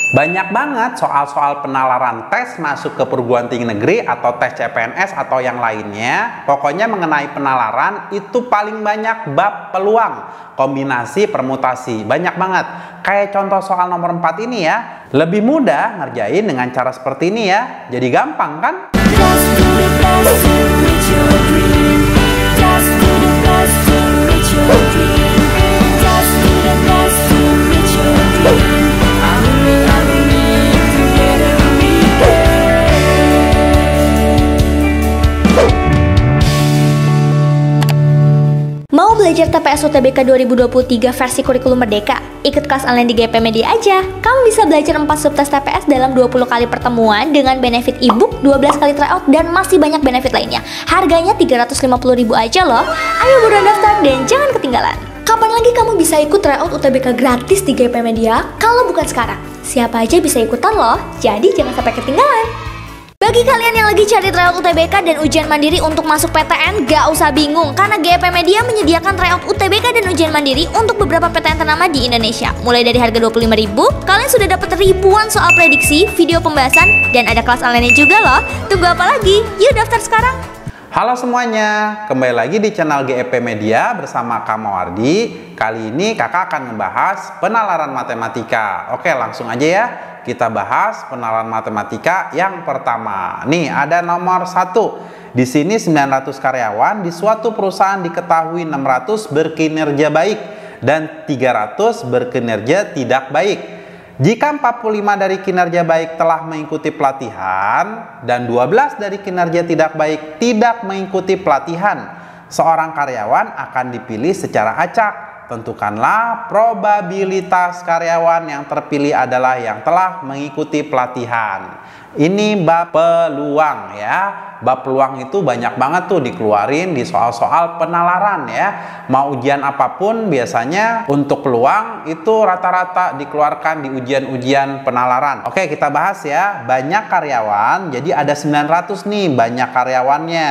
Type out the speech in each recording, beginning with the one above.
Banyak banget soal-soal penalaran tes masuk ke perguruan tinggi negeri atau tes CPNS atau yang lainnya. Pokoknya mengenai penalaran itu paling banyak bab peluang, kombinasi, permutasi. Banyak banget. Kayak contoh soal nomor 4 ini ya. Lebih mudah ngerjain dengan cara seperti ini ya. Jadi gampang kan? Mau belajar TPS UTBK 2023 versi kurikulum Merdeka? Ikut kelas online di GP Media aja. Kamu bisa belajar 4 subtes TPS dalam 20 kali pertemuan dengan benefit e-book, 12 kali tryout, dan masih banyak benefit lainnya. Harganya 350.000 aja loh. Ayo buruan daftar dan jangan ketinggalan. Kapan lagi kamu bisa ikut tryout UTBK gratis di GP Media kalau bukan sekarang? Siapa aja bisa ikutan loh, jadi jangan sampai ketinggalan. Bagi kalian yang lagi cari tryout UTBK dan ujian mandiri untuk masuk PTN, gak usah bingung karena GP Media menyediakan tryout UTBK dan ujian mandiri untuk beberapa PTN ternama di Indonesia. Mulai dari harga 25.000, kalian sudah dapat ribuan soal prediksi, video pembahasan, dan ada kelas online juga loh. Tunggu apa lagi? Yuk daftar sekarang! Halo semuanya, kembali lagi di channel GEP Media bersama Kak Mawardi. Kali ini kakak akan membahas penalaran matematika. Oke, langsung aja ya. Kita bahas penalaran matematika yang pertama. Nih, ada nomor 1. Di sini 900 karyawan di suatu perusahaan diketahui 600 berkinerja baik dan 300 berkinerja tidak baik. Jika 45 dari kinerja baik telah mengikuti pelatihan dan 12 dari kinerja tidak baik tidak mengikuti pelatihan, seorang karyawan akan dipilih secara acak. Tentukanlah probabilitas karyawan yang terpilih adalah yang telah mengikuti pelatihan. Ini bab peluang ya. Bab peluang itu banyak banget tuh dikeluarin di soal-soal penalaran ya. Mau ujian apapun biasanya untuk peluang itu rata-rata dikeluarkan di ujian-ujian penalaran. Oke, kita bahas ya. Banyak karyawan, jadi ada 900 nih banyak karyawannya.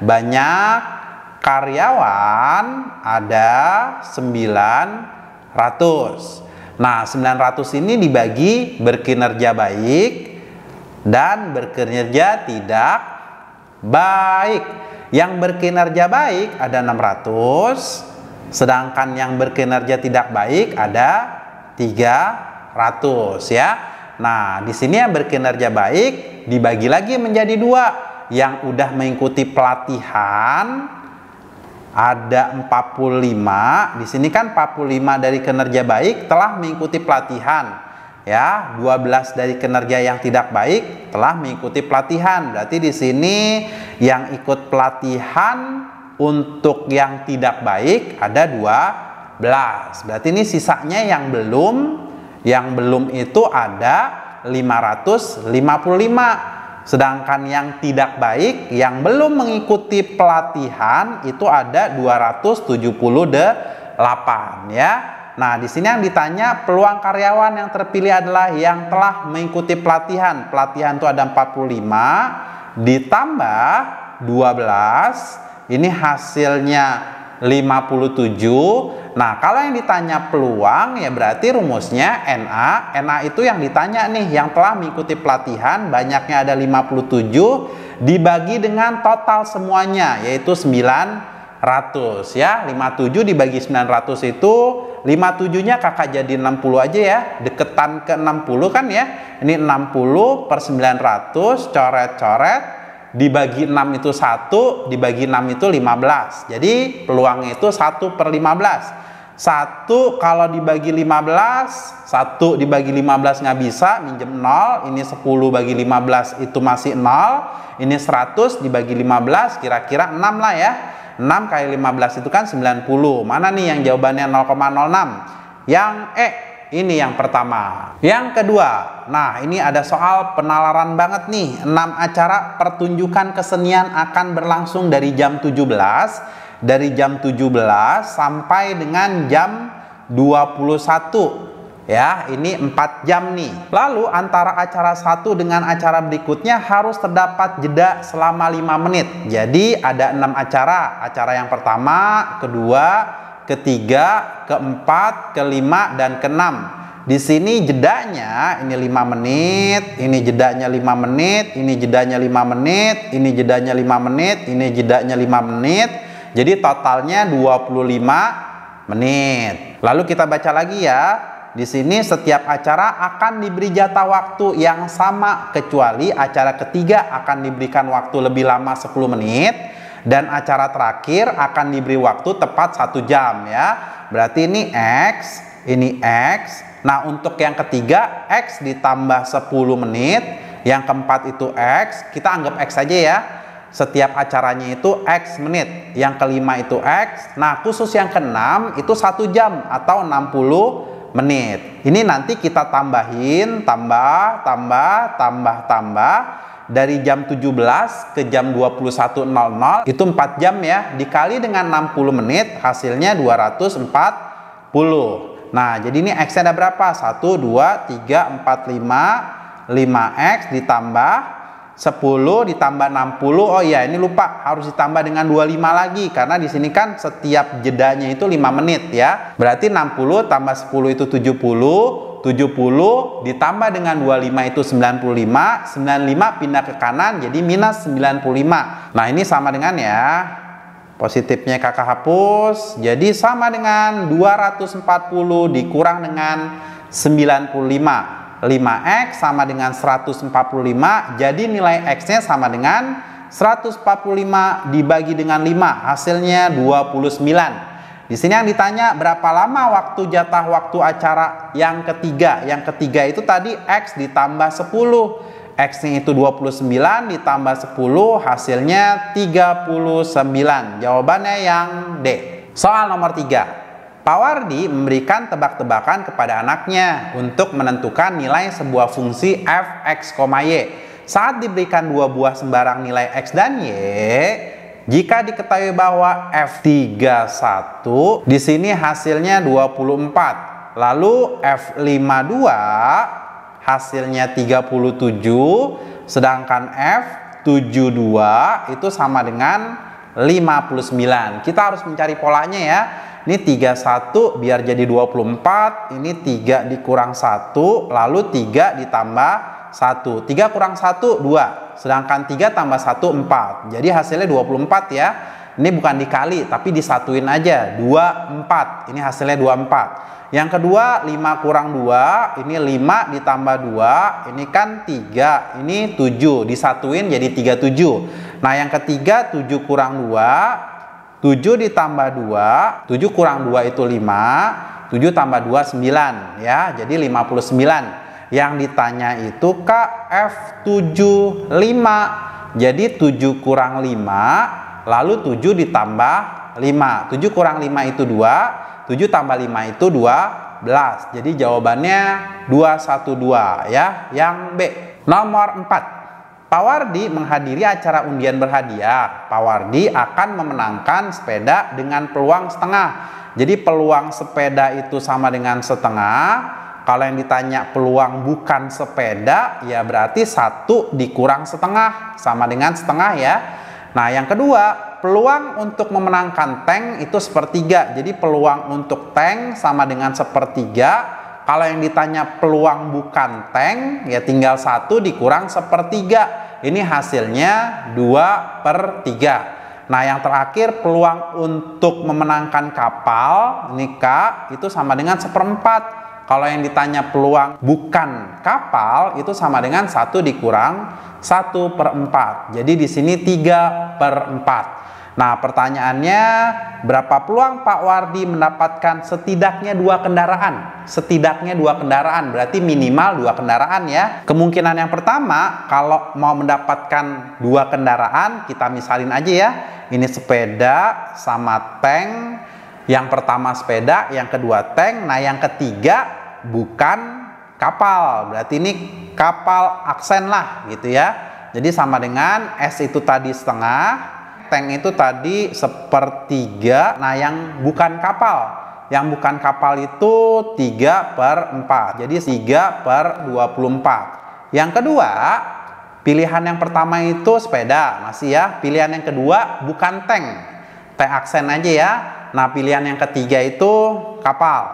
Banyak karyawan ada 900. Nah, 900 ini dibagi berkinerja baik dan berkinerja tidak baik. Yang berkinerja baik ada 600, sedangkan yang berkinerja tidak baik ada 300 ya. Nah, di sini yang berkinerja baik dibagi lagi menjadi 2. Yang udah mengikuti pelatihan ada 45. Di sini kan 45 dari kinerja baik telah mengikuti pelatihan. Ya, 12 dari kinerja yang tidak baik telah mengikuti pelatihan. Berarti di sini yang ikut pelatihan untuk yang tidak baik ada 12. Berarti ini sisanya yang belum itu ada 555. Sedangkan yang tidak baik, yang belum mengikuti pelatihan itu ada 278 ya. Nah, di sini yang ditanya peluang karyawan yang terpilih adalah yang telah mengikuti pelatihan. Pelatihan itu ada 45 ditambah 12. Ini hasilnya 57. Nah, kalau yang ditanya peluang ya berarti rumusnya NA. NA itu yang ditanya nih, yang telah mengikuti pelatihan banyaknya ada 57 dibagi dengan total semuanya yaitu 900 ya. 57 dibagi 900 itu 57-nya kakak jadi 60 aja ya. Deketan ke 60 kan ya. Ini 60 per 900 coret-coret. Dibagi 6 itu 1, dibagi 6 itu 15. Jadi peluangnya itu 1 per 15. 1 kalau dibagi 15, 1 dibagi 15 nggak bisa, minjem 0. Ini 10 bagi 15 itu masih 0. Ini 100 dibagi 15, kira-kira 6 lah ya. 6 kali 15 itu kan 90. Mana nih yang jawabannya 0,06? Yang ini yang pertama. Yang kedua, nah ini ada soal penalaran banget nih. 6 acara pertunjukan kesenian akan berlangsung dari jam 17 sampai dengan jam 21 ya. Ini 4 jam nih. Lalu antara acara satu dengan acara berikutnya harus terdapat jeda selama 5 menit. Jadi ada 6 acara. Acara yang pertama, kedua, ketiga, keempat, kelima, dan keenam. di sini jedanya ini 5 menit, ini jedanya 5 menit, ini jedanya 5 menit, ini jedanya 5 menit, ini jedanya 5 menit. Jadi totalnya 25 menit. Lalu kita baca lagi ya. Di sini setiap acara akan diberi jatah waktu yang sama kecuali acara ketiga akan diberikan waktu lebih lama 10 menit dan acara terakhir akan diberi waktu tepat 1 jam ya. Berarti ini X, ini X. Nah, untuk yang ketiga X ditambah 10 menit, yang keempat itu X, kita anggap X saja ya. Setiap acaranya itu X menit, yang kelima itu X. Nah, khusus yang keenam itu 1 jam atau 60 menit. Ini nanti kita tambahin, tambah dari jam 17 ke jam 21.00 itu 4 jam ya, dikali dengan 60 menit hasilnya 240. Nah, jadi ini X-nya ada berapa? 1, 2, 3, 4, 5 5X ditambah 10 ditambah 60. Oh iya, ini lupa, harus ditambah dengan 25 lagi karena di sini kan setiap jedanya itu 5 menit ya. Berarti 60 tambah 10 itu 70, 70 ditambah dengan 25 itu 95, 95 pindah ke kanan jadi minus 95. Nah, ini sama dengan ya, positifnya kakak hapus, jadi sama dengan 240 dikurang dengan 95. 5X sama dengan 145, jadi nilai X-nya sama dengan 145 dibagi dengan 5, hasilnya 29. Di sini yang ditanya berapa lama waktu jatah waktu acara yang ketiga. Yang ketiga itu tadi X ditambah 10. X-nya itu 29 ditambah 10, hasilnya 39. Jawabannya yang D. Soal nomor 3. Pak Wardi memberikan tebak-tebakan kepada anaknya untuk menentukan nilai sebuah fungsi f, x, y. Saat diberikan dua buah sembarang nilai x dan y, jika diketahui bahwa f31 di sini hasilnya 24, lalu f52 hasilnya 37, sedangkan f72 itu sama dengan 59. Kita harus mencari polanya ya. Ini 31 biar jadi 24, ini 3 dikurang 1, lalu 3 ditambah 1. 3 kurang 1, 2. Sedangkan 3 tambah 1, 4. Jadi hasilnya 24 ya. Ini bukan dikali, tapi disatuin aja. 24, ini hasilnya 24. Yang kedua, 5 kurang 2, ini 5 ditambah 2, ini kan 3, ini 7. Disatuin jadi 37. Nah, yang ketiga, 7 kurang 2, 7 ditambah 2, 7 kurang 2 itu 5, 7 tambah 2, 9 ya, jadi 59. Yang ditanya itu Kak F75, jadi 7 kurang 5, lalu 7 ditambah 5, 7 kurang 5 itu 2, 7 tambah 5 itu 12, jadi jawabannya 212 ya, yang B. Nomor 4. Pak Wardi menghadiri acara undian berhadiah. Pak Wardi akan memenangkan sepeda dengan peluang setengah. Jadi peluang sepeda itu sama dengan setengah. Kalau yang ditanya peluang bukan sepeda, ya berarti 1 dikurang setengah, sama dengan setengah ya. Nah, yang kedua, peluang untuk memenangkan tank itu sepertiga. Jadi peluang untuk tank sama dengan sepertiga. Kalau yang ditanya peluang bukan tank, ya tinggal 1 dikurang sepertiga. Ini hasilnya 2/3. Nah, yang terakhir peluang untuk memenangkan kapal, ini K, itu sama dengan 1/4. Kalau yang ditanya peluang bukan kapal, itu sama dengan 1 dikurang 1/4. Jadi di sini 3/4. Nah, pertanyaannya, berapa peluang Pak Wardi mendapatkan setidaknya 2 kendaraan? Setidaknya 2 kendaraan, berarti minimal 2 kendaraan ya. Kemungkinan yang pertama, kalau mau mendapatkan 2 kendaraan, kita misalin aja ya. Ini sepeda sama tank. Yang pertama sepeda, yang kedua tank. Nah, yang ketiga bukan kapal. Berarti ini kapal aksen lah gitu ya. Jadi sama dengan S itu tadi setengah, tank itu tadi 1/3. Nah, yang bukan kapal, itu 3/4. Jadi 3/24. Yang kedua, pilihan yang pertama itu sepeda, masih ya. Pilihan yang kedua bukan tank, T aksen aja ya. Nah, pilihan yang ketiga itu kapal.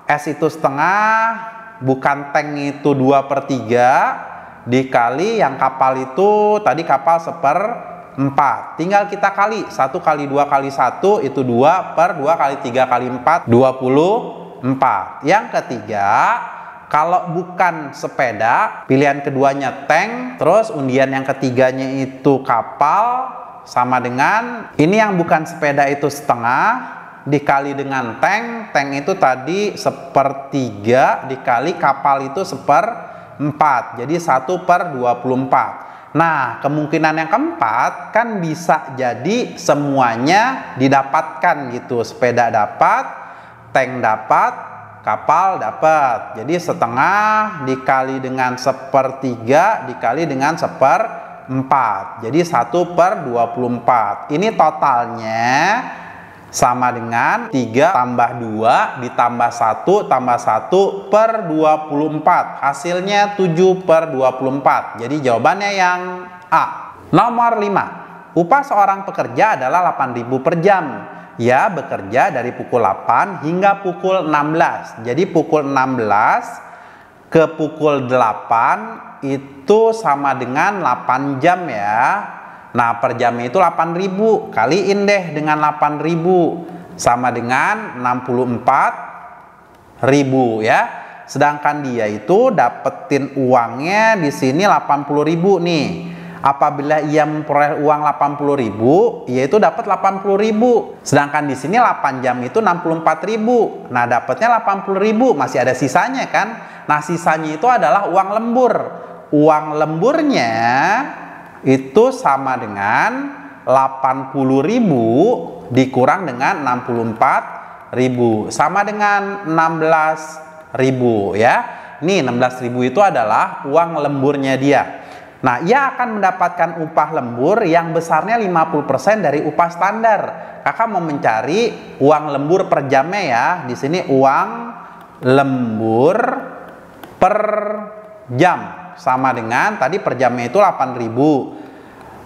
S itu setengah, bukan tank itu 2/3 dikali yang kapal itu tadi kapal 1/4. Tinggal kita kali 1 kali 2 kali 1 itu 2 per 2 kali 3 kali 4 24. Yang ketiga, kalau bukan sepeda, pilihan keduanya tank, terus undian yang ketiganya itu kapal, sama dengan ini yang bukan sepeda itu setengah dikali dengan tank. Tank itu tadi 1/3 dikali kapal itu 1/4, jadi 1/24. Nah, kemungkinan yang keempat kan bisa jadi semuanya didapatkan gitu. Sepeda dapat, tank dapat, kapal dapat. Jadi setengah dikali dengan 1/3 dikali dengan 1/4. Jadi 1/24. Ini totalnya sama dengan 3 tambah 2 ditambah 1 tambah 1/24. Hasilnya 7/24. Jadi jawabannya yang A. Nomor 5. Upah seorang pekerja adalah 8.000 per jam. Ia bekerja dari pukul 8 hingga pukul 16. Jadi pukul 16 ke pukul 8 itu sama dengan 8 jam ya. Nah, per jamnya itu 8.000. Kaliin deh dengan 8.000 sama dengan 64.000 ya. Sedangkan dia itu dapetin uangnya di sini 80.000 nih. Apabila ia memperoleh uang 80.000, yaitu dapat 80.000. Sedangkan di sini 8 jam itu 64.000. Nah, dapatnya 80.000, masih ada sisanya kan? Nah, sisanya itu adalah uang lembur. Uang lemburnya itu sama dengan 80.000 dikurang dengan 64.000 sama dengan 16.000 ya. Nih 16.000 itu adalah uang lemburnya dia. Nah, ia akan mendapatkan upah lembur yang besarnya 50% dari upah standar. Kakak mau mencari uang lembur per jamnya ya. Di sini uang lembur per jam sama dengan tadi per jamnya itu 8.000.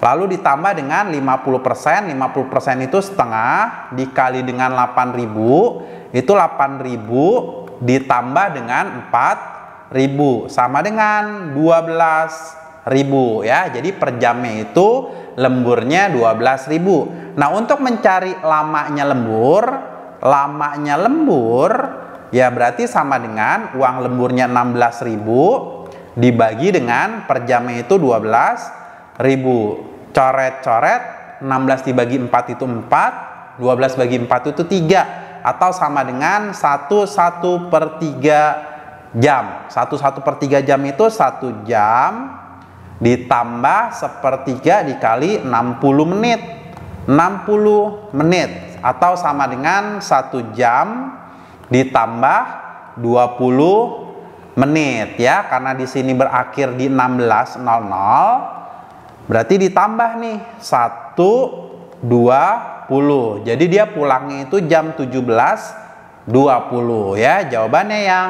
Lalu ditambah dengan 50%. 50% itu setengah dikali dengan 8.000. Itu 8.000 ditambah dengan 4.000 sama dengan 12.000 ya. Jadi per jamnya itu lemburnya 12.000. Nah, untuk mencari lamanya lembur ya berarti sama dengan uang lemburnya 16.000 dibagi dengan per jamnya itu 12.000. Coret-coret, 16 dibagi 4 itu 4, 12 bagi 4 itu 3, atau sama dengan 1/1/3 jam. 1/1/3 jam itu 1 jam ditambah 1/3 dikali 60 menit. 60 menit atau sama dengan 1 jam ditambah 20 menit ya, karena di sini berakhir di 16.00 berarti ditambah nih 1:20. Jadi dia pulangnya itu jam 17:20 ya. Jawabannya yang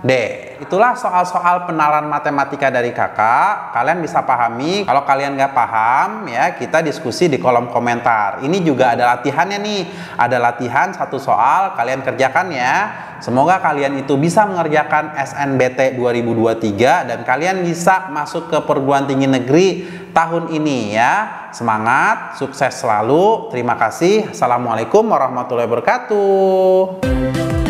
D. Itulah soal-soal penalaran matematika dari kakak. Kalian bisa pahami. Kalau kalian nggak paham ya, kita diskusi di kolom komentar. Ini juga ada latihannya nih. Ada latihan 1 soal, kalian kerjakan ya. Semoga kalian itu bisa mengerjakan SNBT 2023 dan kalian bisa masuk ke perguruan tinggi negeri tahun ini ya. Semangat, sukses selalu. Terima kasih. Assalamualaikum warahmatullahi wabarakatuh.